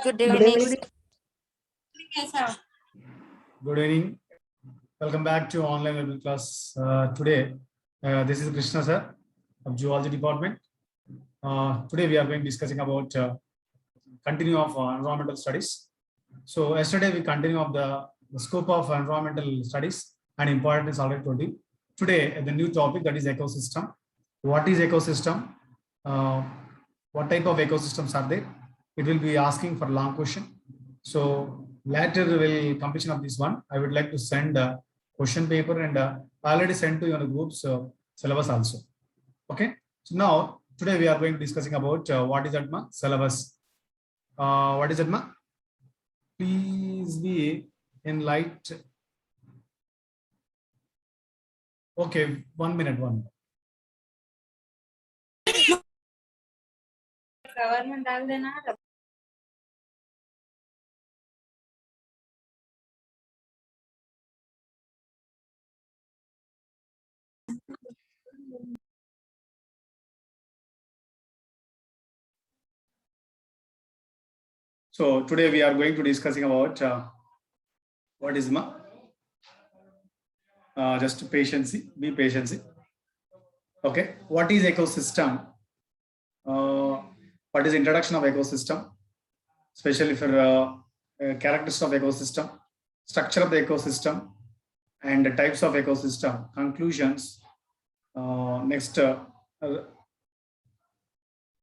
Good evening. Good evening. Welcome back to online level class. Today, this is Krishna sir of Zoology Department. Today we are going discussing about continue of environmental studies. So yesterday we continue of the scope of environmental studies and importance already told you. Today the new topic, that is ecosystem. What is ecosystem? What type of ecosystems are there? It will be asking for long question. So later will completion of this one, I would like to send a question paper and already sent to your groups syllabus also. Okay. So now today we are going to discussing about what is that syllabus. What is that? Please be in light. Okay, 1 minute. So today we are going to discussing about what is just patience, be patient. Okay, what is ecosystem? What is introduction of ecosystem, especially for characteristics of ecosystem, structure of the ecosystem, and the types of ecosystem, conclusions. Next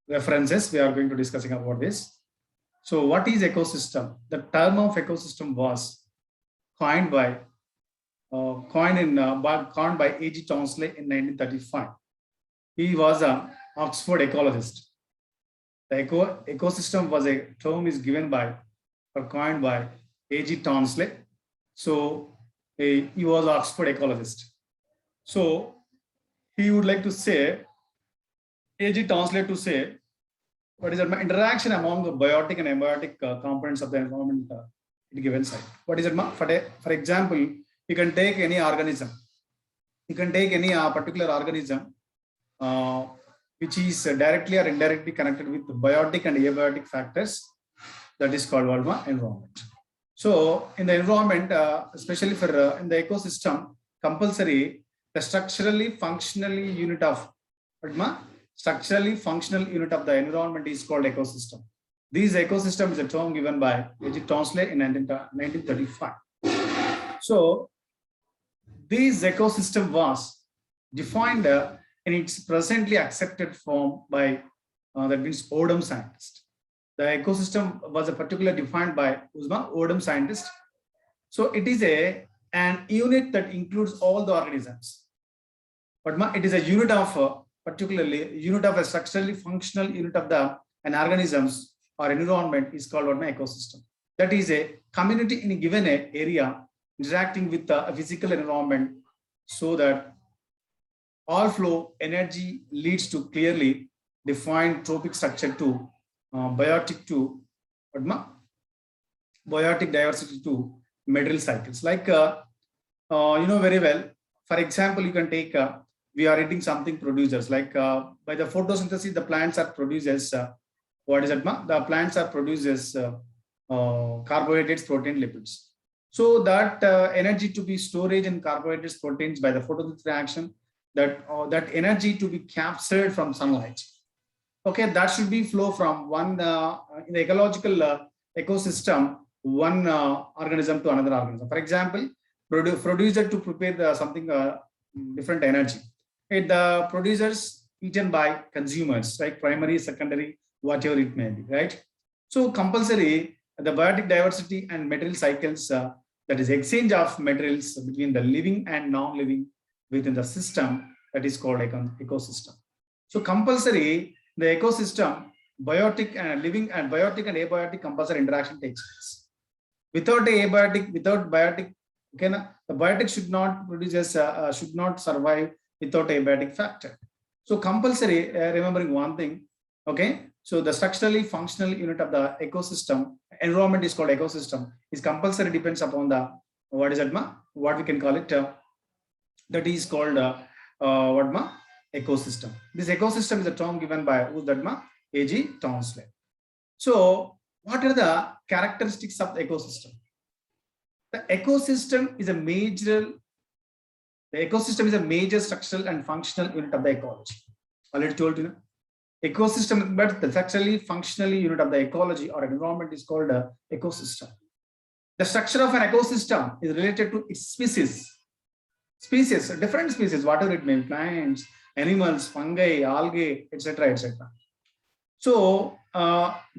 references we are going to discussing about this. So what is ecosystem? The term of ecosystem was coined by A.G. Townsley in 1935. He was an Oxford ecologist. The ecosystem was a term is given by or coined by A.G. Townsley. So he was an Oxford ecologist. So he would like to say, A.G. Townsley to say, what is that interaction among the biotic and abiotic components of the environment in a given site? What is it? For example, you can take any organism. You can take any particular organism which is directly or indirectly connected with the biotic and abiotic factors. That is called environment. So in the environment, especially for in the ecosystem, compulsory the structurally functional unit of the environment is called ecosystem. This ecosystem is a term given by A.G. Townsley in 1935. So this ecosystem was defined in its presently accepted form by that means Odum scientist. The ecosystem was a particular defined by Odum scientist. So it is an unit that includes all the organisms, but it is a unit of particularly unit of a structurally functional unit of an organisms or environment is called ecosystem. That is a community in a given area interacting with a physical environment so that all flow energy leads to clearly defined trophic structure to biotic diversity to material cycles. Like you know very well. For example, you can take we are eating something producers like by the photosynthesis the plants are producers. What is it? The plants are producers carbohydrates, protein, lipids. So that energy to be storage in carbohydrates, proteins by the photosynthesis reaction, that energy to be captured from sunlight. Okay, that should be flow from one in the ecological ecosystem, one organism to another organism. For example, producer to prepare something different energy. The producers eaten by consumers, like primary, secondary, whatever it may be, right? So compulsory the biotic diversity and material cycles, that is exchange of materials between the living and non-living within the system, that is called ecosystem. So compulsory the ecosystem biotic and living and biotic and abiotic compulsory interaction takes place. Without biotic, okay, the biotic should not produce should not survive without a biotic factor. So compulsory, remembering one thing, okay. So the structurally functional unit of the ecosystem environment is called ecosystem. Is compulsory depends upon the what is that what we can call it that is called ecosystem. This ecosystem is a term given by who's that A.G. Townsley. So What are the characteristics of the ecosystem? The ecosystem is a major structural and functional unit of the ecology. Already told you. Ecosystem, but the structurally functionally unit of the ecology or environment is called a ecosystem. The structure of an ecosystem is related to its species, different species, whatever it may be, plants, animals, fungi, algae, etc., etc. So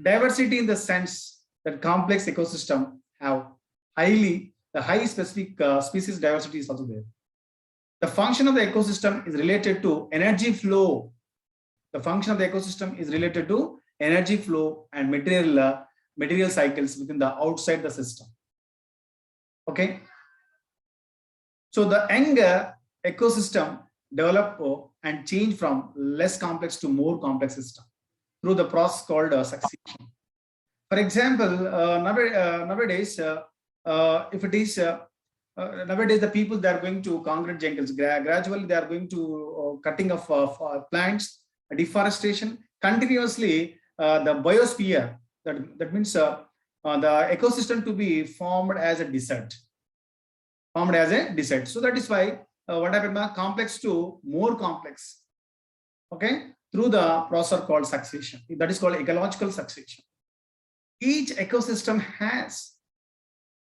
diversity in the sense that complex ecosystem have high specific species diversity is also there. The function of the ecosystem is related to energy flow. The function of the ecosystem is related to energy flow and material cycles within the outside the system. Okay. So the younger ecosystem develop and change from less complex to more complex system through the process called succession. For example, nowadays, if it is nowadays the people they are going to concrete jungles, gradually they are going to cutting of plants, deforestation, continuously the biosphere, that means the ecosystem to be formed as a desert. So that is why what happened, complex to more complex, okay, through the process called succession. That is called ecological succession. Each ecosystem has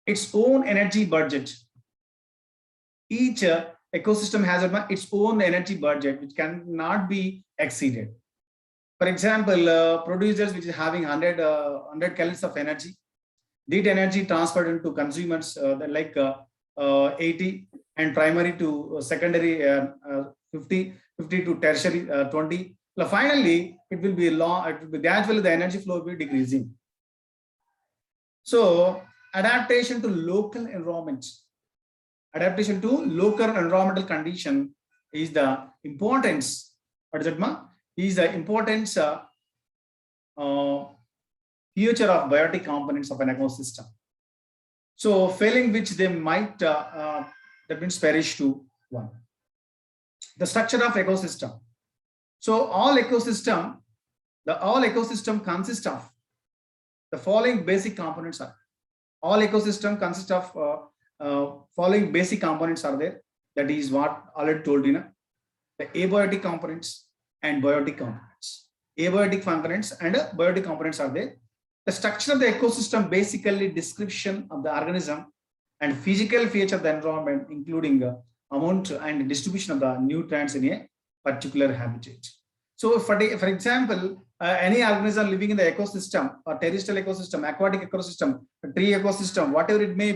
its own energy budget. Each ecosystem has its own energy budget which cannot be exceeded. For example, producers which is having 100 calories of energy, that energy transferred into consumers like 80, and primary to secondary 50 to tertiary 20. Finally, it will be gradually the energy flow will be decreasing. So adaptation to local environments. Adaptation to local environmental condition is the importance. What is it, ma? Is the importance future of biotic components of an ecosystem. So failing which they might that means perish to one. The structure of ecosystem. So all ecosystem consists of the following basic components are. All ecosystem consists of following basic components are there. That is what already told you. The abiotic components and biotic components. Abiotic components and biotic components are there. The structure of the ecosystem basically description of the organism and physical feature of the environment, including amount and distribution of the nutrients in a particular habitat. So for example, any organism living in the ecosystem or terrestrial ecosystem, aquatic ecosystem, tree ecosystem, whatever it may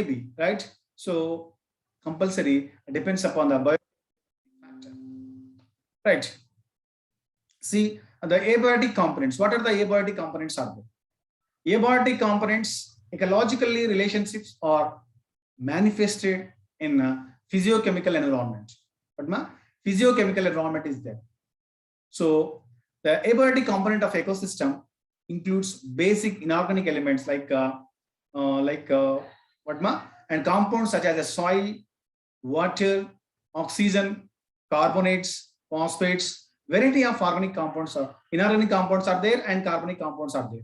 be, right? So compulsory depends upon the bio factor, right? See the abiotic components. What are the abiotic components are there? Abiotic components, ecologically relationships are manifested in physiochemical environment. But physiochemical environment is there. So the abiotic component of ecosystem includes basic inorganic elements like and compounds such as the soil, water, oxygen, carbonates, phosphates. Variety of organic compounds are inorganic compounds are there and carbonic compounds are there.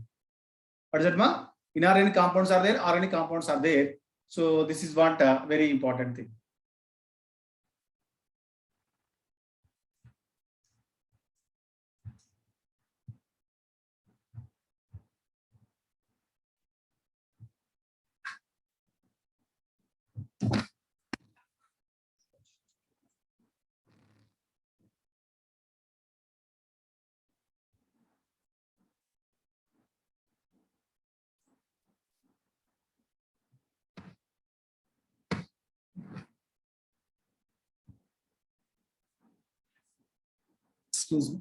What is that, ma? Inorganic compounds are there, organic compounds are there. So this is what very important thing. Excuse me.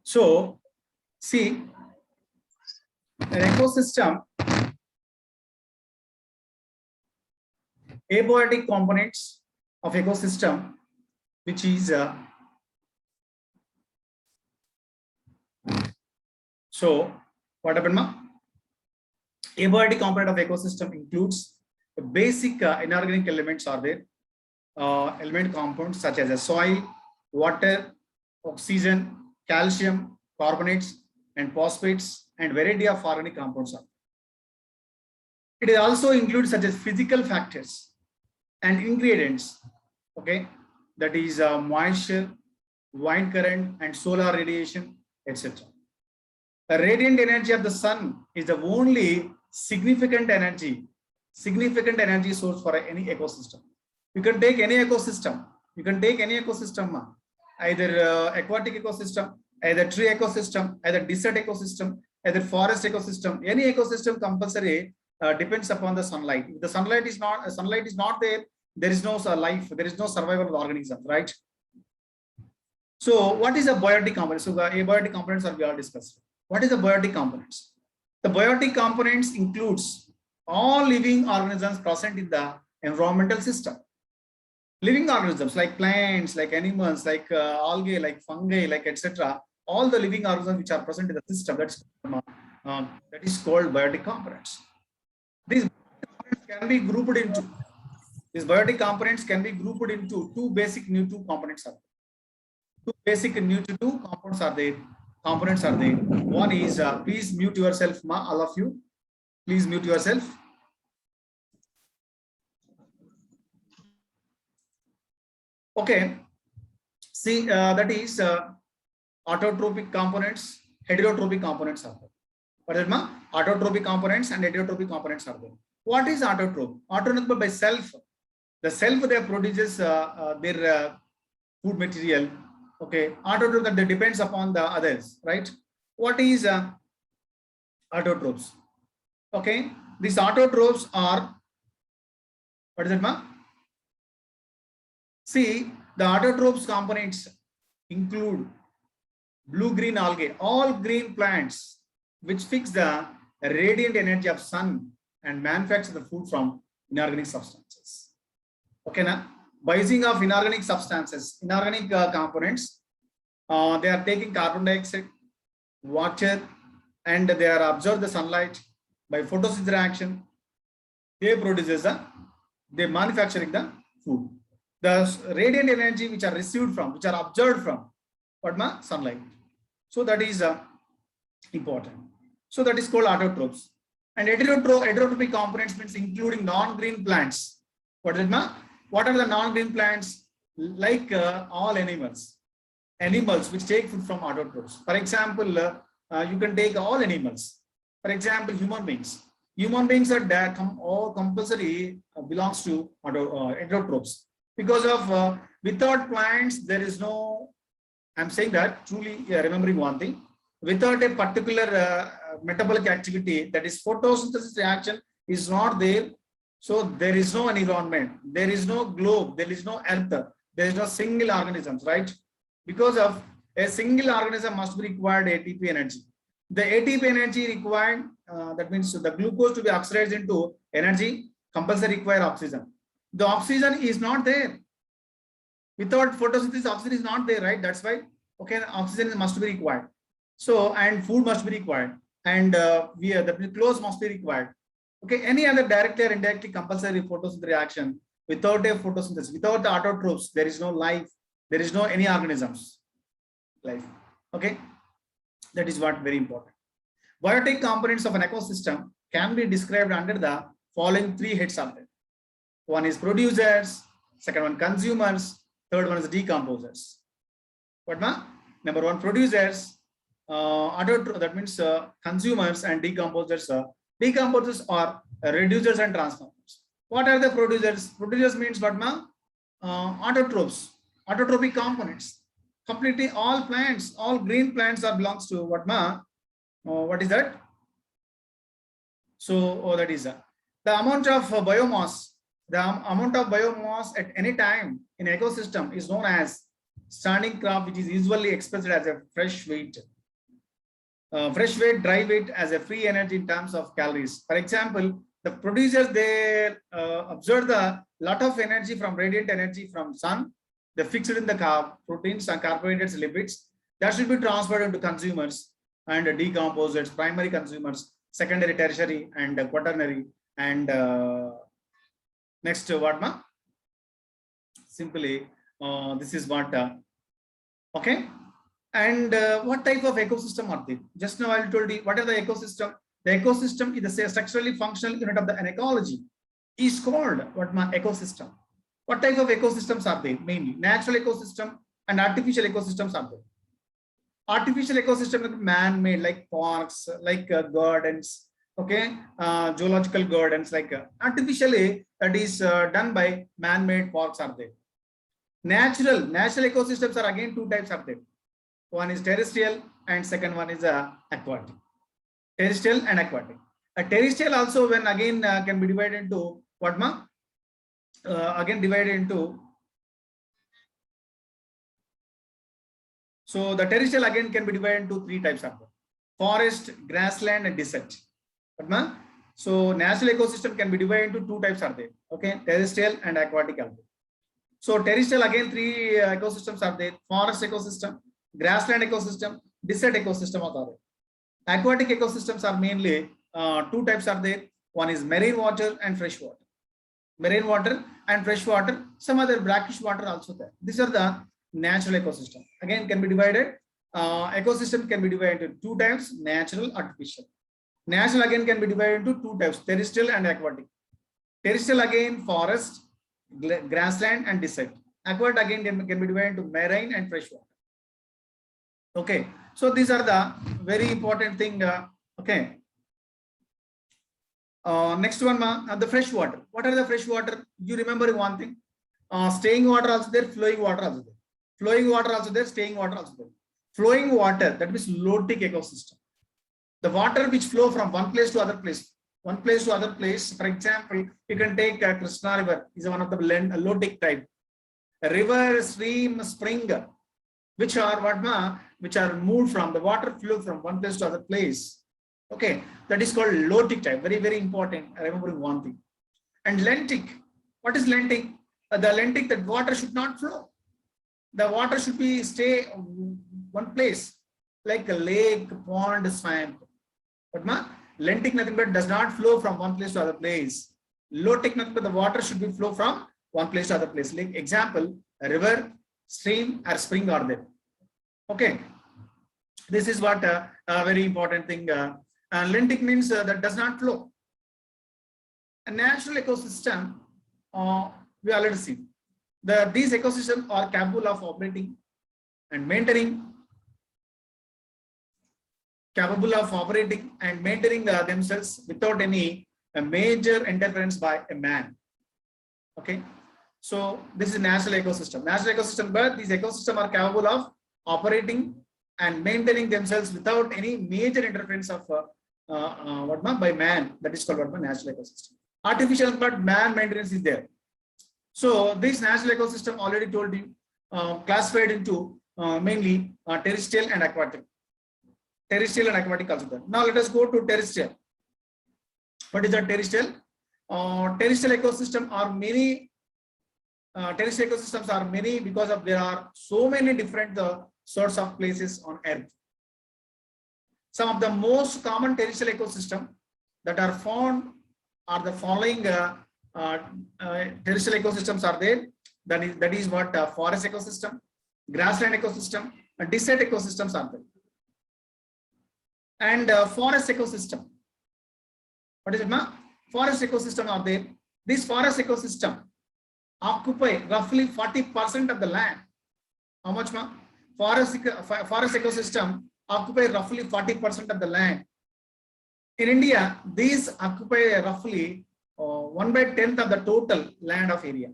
So see, an ecosystem, abiotic components of ecosystem, which is so what happened, ma? Abiotic component of ecosystem includes the basic inorganic elements are there, element compounds such as soil, water, oxygen, calcium, carbonates, and phosphates, and variety of organic compounds are. It also includes such as physical factors and ingredients, okay, that is moisture, wind current, and solar radiation, etc. The radiant energy of the sun is the only significant energy source for any ecosystem. You can take any ecosystem. Either aquatic ecosystem, either tree ecosystem, either desert ecosystem, either forest ecosystem. Any ecosystem compulsory depends upon the sunlight. If the sunlight is not there, there is no life, there is no survival of the organism, right? So what is a biotic component? So the abiotic components are we all discussed. What is the biotic components? The biotic components includes all living organisms present in the environmental system. Living organisms like plants, like animals, like algae, like fungi, like etc. All the living organisms which are present in the system, that is called biotic components. These components can be grouped into two basic new2 components. Two basic new2 components are there. One is please mute yourself, ma, all of you. Please mute yourself. Okay. See, that is autotropic components, heterotropic components are there. What is it, ma? Autotropic components and heterotropic components are there. What is autotroph? Autotroph by self. The self they produces their food material. Okay, autotroph that depends upon the others, right? What is autotrophs? Okay, these autotrophs are, what is it, ma? See, the autotrophs components include blue-green algae, all green plants which fix the radiant energy of sun and manufacture the food from inorganic substances. Okay, now by using of inorganic substances, inorganic components, they are taking carbon dioxide, water, and they are absorb the sunlight by photosynthesis reaction. They manufacturing the food. The radiant energy which are received from, which are observed from, what ma? Sunlight. So that is important. So that is called autotrophs. And heterotropic components means including non-green plants. What is it, ma? What are the non-green plants? Like all animals which take food from autotrophs. For example, you can take all animals. For example, human beings. Human beings are all compulsory belongs to heterotrophs. Because of without plants, there is no, I'm saying that truly remembering one thing, without a particular metabolic activity, that is photosynthesis reaction is not there. So there is no environment, there is no globe, there is no earth, there is no single organisms, right? Because of a single organism must be required ATP energy. The ATP energy required, that means the glucose to be oxidized into energy, compulsory require oxygen. The oxygen is not there. Without photosynthesis, oxygen is not there, right? That's why, okay, oxygen must be required. So, and food must be required. And the clothes must be required. Okay, any other directly or indirectly compulsory photosynthesis reaction, without a photosynthesis, without the autotrophs, there is no life, there is no any organisms life. Okay, that is what very important. Biotic components of an ecosystem can be described under the following three heads of them. One is producers, second one consumers, third one is decomposers. What ma? Number one, producers, that means consumers, and decomposers. Decomposers are reducers and transformers. What are the producers? Producers means what ma? Autotrophs, autotrophic components. Completely all plants, all green plants are belongs to what ma? What is that? So that is the amount of biomass. The amount of biomass at any time in ecosystem is known as standing crop, which is usually expressed as a fresh weight. Fresh weight, dry weight as a free energy in terms of calories. For example, The producers, they absorb the lot of energy from radiant energy from sun. They fixed in the proteins and carbohydrates, lipids that should be transferred into consumers and decomposed as primary consumers, secondary, tertiary, and quaternary. And next, what ma? Simply, this is what. Okay. And what type of ecosystem are they? Just now I told you what are the ecosystem. The ecosystem is a structurally functional unit of an ecology. Is called what ma ecosystem. What type of ecosystems are they? Mainly natural ecosystem and artificial ecosystems are there. Artificial ecosystem man-made, like parks, like gardens, okay, zoological gardens, like artificially that is done by man-made parks are there. Natural ecosystems are again two types are there. One is terrestrial and second one is aquatic. Terrestrial and aquatic. A terrestrial also when again can be divided into what ma? Again divided into. So the terrestrial again can be divided into three types of forest, grassland, and desert. What ma? So natural ecosystem can be divided into two types are there. Okay, terrestrial and aquatic are there. So terrestrial again three ecosystems are there: forest ecosystem, grassland ecosystem, desert ecosystem are there. Aquatic ecosystems are mainly two types are there. One is marine water and fresh water. Marine water and fresh water. Some other brackish water also there. These are the natural ecosystem. Again can be divided. Ecosystem can be divided into two types: natural, artificial. Natural again can be divided into two types: terrestrial and aquatic. Terrestrial again forest, grassland, and desert. Aquatic again can be divided into marine and fresh water. Okay, so these are the very important thing. Okay. Next one, the fresh water. What are the fresh water? You remember one thing: staying water also there, flowing water also there. Flowing water also there, staying water also there. Flowing water, that means lotic ecosystem. The water which flow from one place to other place. One place to other place. For example, you can take Krishna River is one of the lotic type. A river, stream, spring, which are what ma? Which are moved from the water flow from one place to other place. Okay, that is called lotic type. Very, very important. Remembering one thing. And lentic. What is lentic? The lentic, that water should not flow. The water should be stay one place, like a lake, pond, swamp. But ma? Lentic nothing but does not flow from one place to other place. Lotic nothing but the water should be flow from one place to other place. Like example, a river, stream, or spring are there. Okay, this is what a very important thing. Lentic means that does not flow. A natural ecosystem, we already see. These ecosystems are capable of operating and maintaining, themselves without any major interference by a man. Okay, so this is natural ecosystem. Natural ecosystem, but these ecosystems are capable of operating and maintaining themselves without any major interference of by man. That is called what natural ecosystem. Artificial, but man maintenance is there. So this natural ecosystem already told you classified into mainly terrestrial and aquatic. Terrestrial and aquatic also there. Now let us go to terrestrial. What is the terrestrial? Terrestrial ecosystem are many. Terrestrial ecosystems are many because of there are so many different sorts of places on Earth. Some of the most common terrestrial ecosystem that are found are the following. Terrestrial ecosystems are there. That is what forest ecosystem, grassland ecosystem, and desert ecosystems are there. And forest ecosystem. What is it, ma? Forest ecosystem are there. This forest ecosystem occupy roughly 40% of the land. How much, ma? Forest ecosystem occupy roughly 40% of the land. In India, these occupy roughly 1/10 of the total land of area.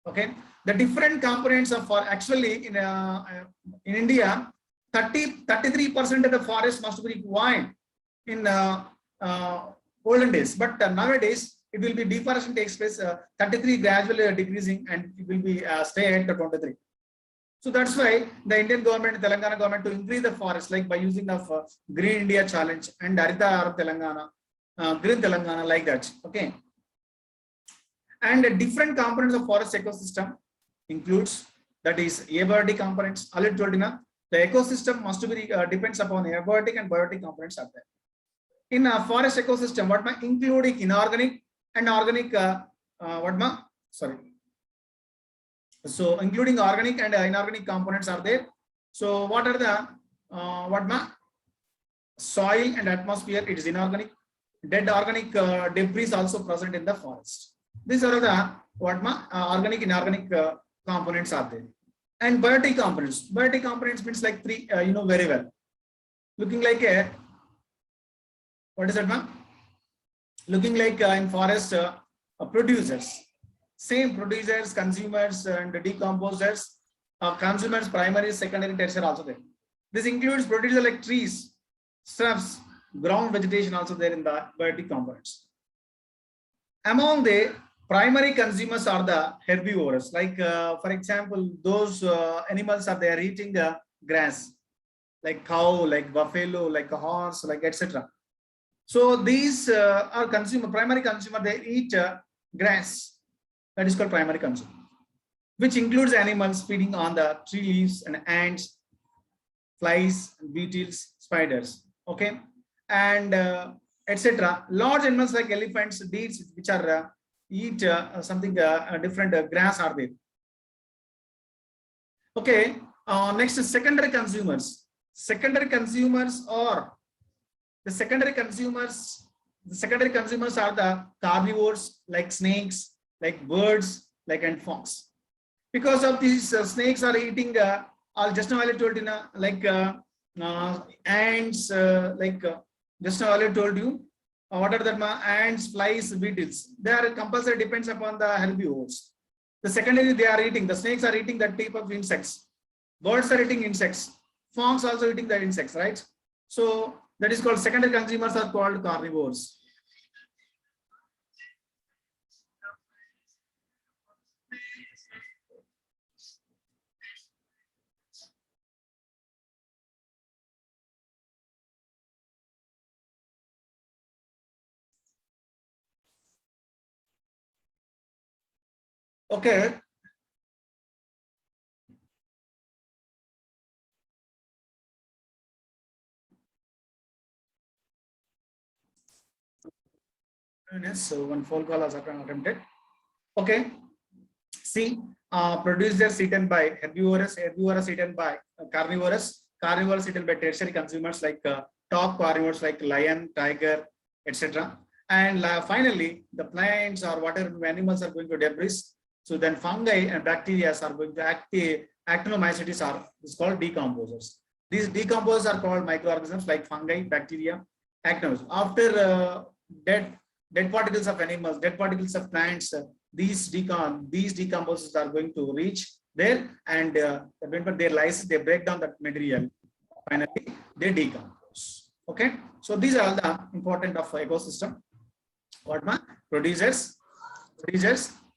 Okay, the different components of actually in India, 33% of the forest must be required in olden days, but nowadays it will be deforestation takes place. 33 gradually decreasing, and it will be stay at the 23. So that's why the Indian government, Telangana government, to increase the forest, like by using of Green India Challenge and Harita Telangana, Green Telangana, like that. Okay. And different components of forest ecosystem includes, that is abiotic components. Already told you na, the ecosystem must be depends upon abiotic and biotic components are there. In a forest ecosystem, what ma including inorganic and organic so including organic and inorganic components are there. So what are the soil and atmosphere? It is inorganic. Dead organic debris also present in the forest. These are the organic inorganic components are there. And biotic components. Biotic components means like three, you know very well. Looking like a, what is that, ma'am? Looking like in forest producers. Same producers, consumers, and decomposers. Consumers, primary, secondary, tertiary also there. This includes producers like trees, shrubs, ground vegetation also there in the biotic components. Among the primary consumers are the herbivores. Like for example, those animals are there eating the grass, like cow, like buffalo, like a horse, like etc. So these are primary consumer. They eat grass. That is called primary consumer, which includes animals feeding on the tree leaves and ants, flies, beetles, spiders. Okay, and etc. Large animals like elephants, deers, which are eat something different grass are there. Okay, next is secondary consumers. Secondary consumers are the secondary consumers. The secondary consumers are the carnivores like snakes, like birds, like and fox. Because of these snakes are eating, I'll just now I told you like ants, like just now I told you what are that ants, flies, beetles. They are compulsory depends upon the herbivores. The secondary they are eating. The snakes are eating that type of insects. Birds are eating insects. Fox also eating the insects, right? So that is called secondary consumers are called carnivores. Okay. So one phone call has attempted. Okay. See, producers eaten by herbivores, herbivores eaten by carnivores, carnivores eaten by tertiary consumers like top carnivores like lion, tiger, etc. And finally, the plants or whatever animals are going to debris. So then fungi and bacteria are going to actinomycetes are called decomposers. These decomposers are called microorganisms like fungi, bacteria, actinomycetes. After dead particles of animals, dead particles of plants, these decomposers are going to reach there, and when they lyse, they break down that material. Finally, they decompose. Okay, so these are all the important of ecosystem. What producers,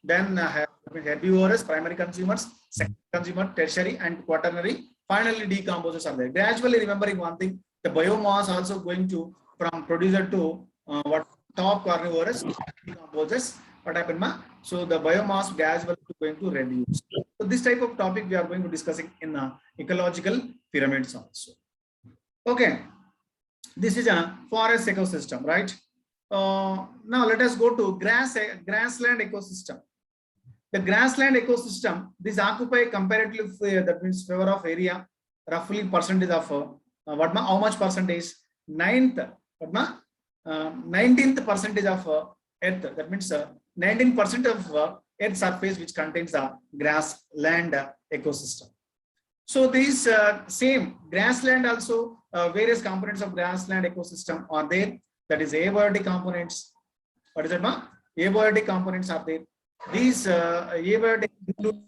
then herbivores, primary consumers, secondary consumer, tertiary, and quaternary. Finally, decomposers are there. Gradually, remembering one thing, the biomass also going to from producer to what top carnivores, decomposers. What happened, ma? So the biomass gradually going to reduce. So this type of topic we are going to discussing in ecological pyramids also. Okay, this is a forest ecosystem, right? Now let us go to grassland ecosystem. The grassland ecosystem, this occupy comparatively, that means favor of area, roughly percentage of how much percentage? 19th percentage of earth. That means 19% of earth surface which contains the grassland ecosystem. So these same grassland also various components of grassland ecosystem are there. That is abiotic components. What is it, ma? Abiotic components are there. These abiotic includes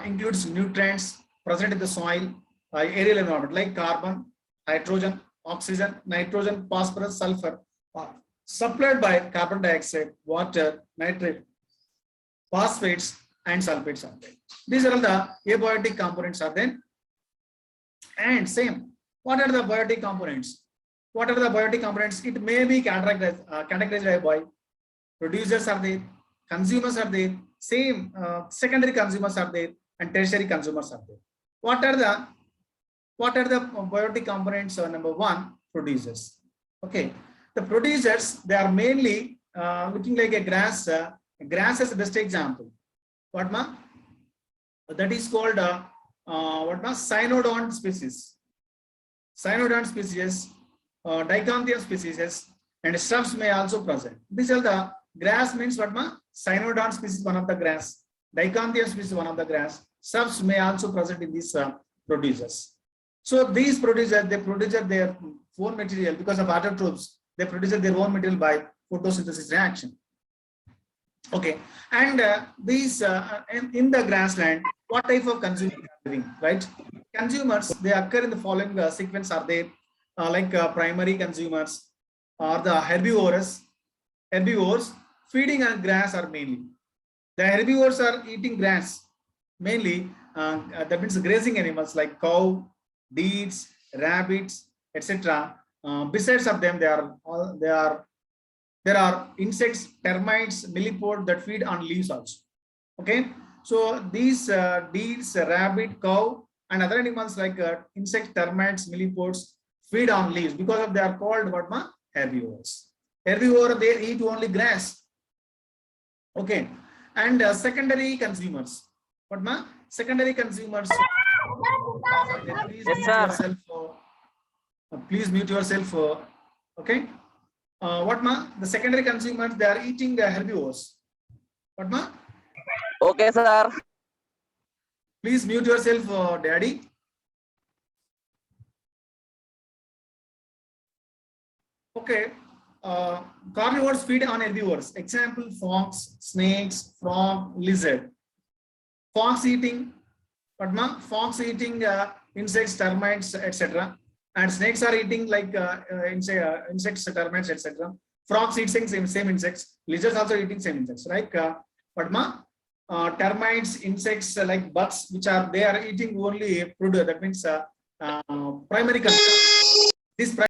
includes nutrients present in the soil, aerial environment like carbon, hydrogen, oxygen, nitrogen, phosphorus, sulfur, supplied by carbon dioxide, water, nitrate, phosphates, and sulfates are there. These are all the abiotic components are there. And same, what are the biotic components? What are the biotic components? It may be categorized by producers are there, consumers are there, same secondary consumers are there, and tertiary consumers are there. What are the biotic components? Number one, producers. Okay, the producers, they are mainly looking like a grass. Grass is the best example. What ma? That is called cynodont species. Cynodont species, dichanthium species, and shrubs may also present. These are the grass means what ma? Cynodont species, one of the grass. Dichanthium species, one of the grass. Shrubs may also present in these producers. So these producers, they produce their own material because of autotrophs. They produce their own material by photosynthesis reaction. Okay, and these in the grassland, what type of consumers are living, right? Consumers, they occur in the following sequence. Are they primary consumers or the herbivores? Herbivores feeding on grass are mainly. The herbivores are eating grass mainly. That means grazing animals like cow, deers, rabbits, etc. Besides of them, there are insects, termites, millipedes that feed on leaves also. Okay, so these deers, rabbit, cow, and other animals like insects, termites, millipedes feed on leaves because of they are called what ma? Herbivores. Herbivore, they eat only grass. Okay, and secondary consumers. What ma? Secondary consumers. Please mute yourself. Please mute yourself. Okay. What ma? The secondary consumers, they are eating herbivores. What ma? Okay, sir. Please mute yourself, Daddy. Okay. Carnivores feed on herbivores. Example: fox, snakes, frog, lizard. Fox eating, what ma? Fox eating insects, termites, etc. And snakes are eating like insects, termites, etc. Frogs eating same insects. Lizards also eating same insects, right? But termites, insects like bugs, which are they are eating only produce. That means primary. This